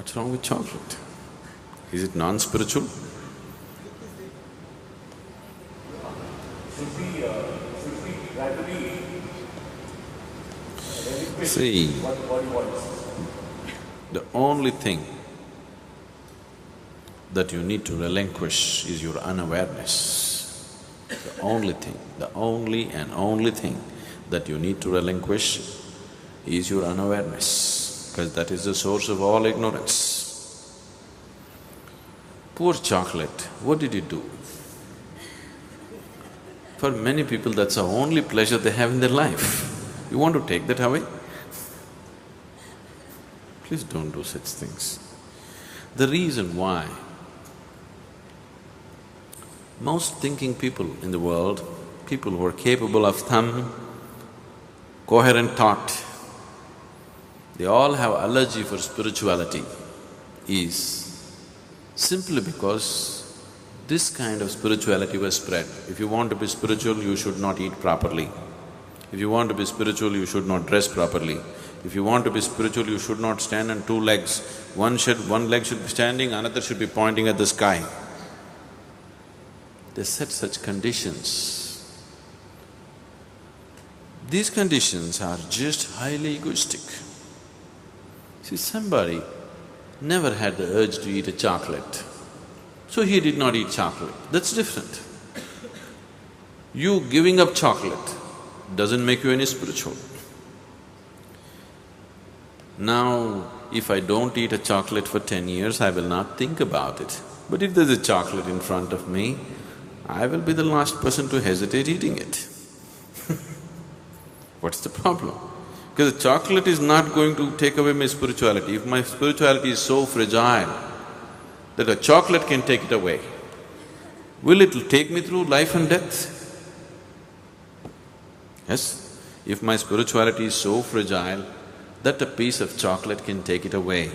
What's wrong with chocolate? Is it non-spiritual? See, the only thing that you need to relinquish is your unawareness. The only thing, the only and only thing that you need to relinquish is your unawareness, because that is the source of all ignorance. Poor chocolate, what did it do? For many people, that's the only pleasure they have in their life. You want to take that away? Please don't do such things. The reason why most thinking people in the world, people who are capable of some coherent thought, they all have allergy for spirituality, is simply because this kind of spirituality was spread. If you want to be spiritual, you should not eat properly. If you want to be spiritual, you should not dress properly. If you want to be spiritual, you should not stand on two legs. One leg should be standing, another should be pointing at the sky. They set such conditions. These conditions are just highly egoistic. See, somebody never had the urge to eat a chocolate, so he did not eat chocolate. That's different. You giving up chocolate doesn't make you any spiritual. Now, if I don't eat a chocolate for 10 years, I will not think about it. But if there's a chocolate in front of me, I will be the last person to hesitate eating it. What's the problem? Because the chocolate is not going to take away my spirituality. If my spirituality is so fragile that a chocolate can take it away, will it take me through life and death? Yes, if my spirituality is so fragile that a piece of chocolate can take it away,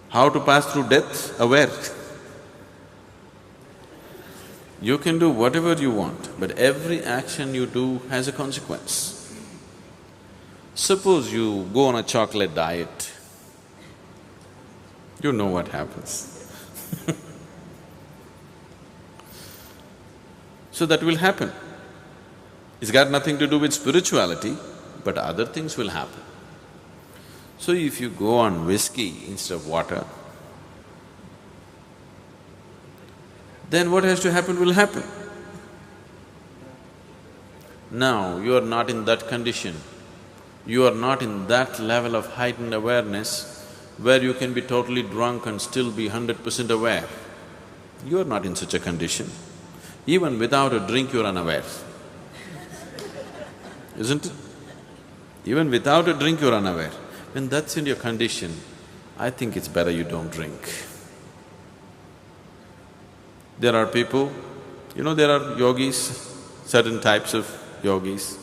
how to pass through death? Aware. You can do whatever you want, but every action you do has a consequence. Suppose you go on a chocolate diet, you know what happens. So that will happen. It's got nothing to do with spirituality, but other things will happen. So if you go on whiskey instead of water, then what has to happen will happen. Now, you are not in that condition, you are not in that level of heightened awareness where you can be totally drunk and still be 100% aware. You are not in such a condition. Even without a drink, you are unaware, isn't it? Even without a drink, you are unaware. When that's in your condition, I think it's better you don't drink. There are people, there are yogis, certain types of yogis,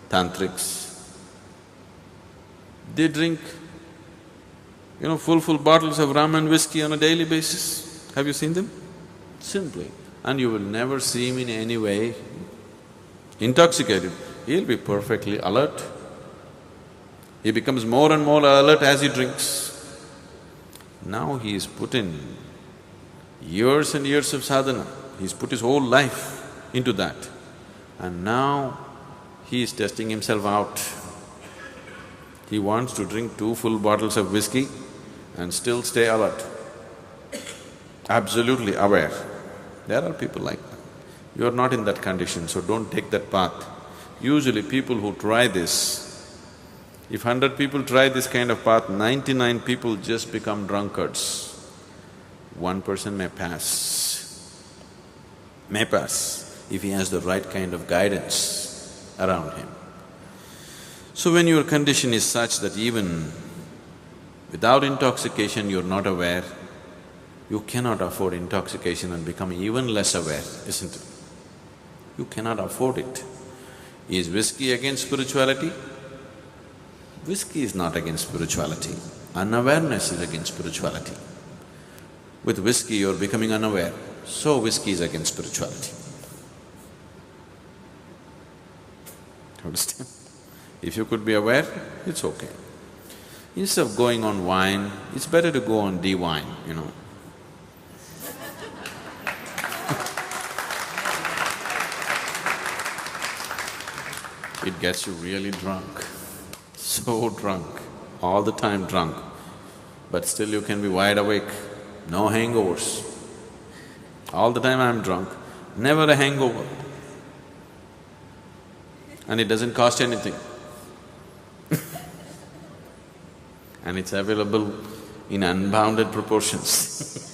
tantrics. They drink, full bottles of rum and whiskey on a daily basis. Have you seen them? Simply. And you will never see him in any way intoxicated. He'll be perfectly alert. He becomes more and more alert as he drinks. Now he's put in years and years of sadhana, he's put his whole life into that. And now he is testing himself out. He wants to drink 2 full bottles of whiskey and still stay alert, absolutely aware. There are people like that. You are not in that condition, so don't take that path. Usually people who try this, if 100 people try this kind of path, 99 people just become drunkards. One person may pass if he has the right kind of guidance around him. So when your condition is such that even without intoxication you're not aware, you cannot afford intoxication and become even less aware, isn't it? You cannot afford it. Is whiskey against spirituality? Whiskey is not against spirituality. Unawareness is against spirituality. With whiskey you're becoming unaware, so whiskey is against spirituality. Understand? If you could be aware, it's okay. Instead of going on wine, it's better to go on D-wine, you know. It gets you really drunk, so drunk, all the time drunk, but still you can be wide awake, no hangovers. All the time I'm drunk, never a hangover. And it doesn't cost anything. And it's available in unbounded proportions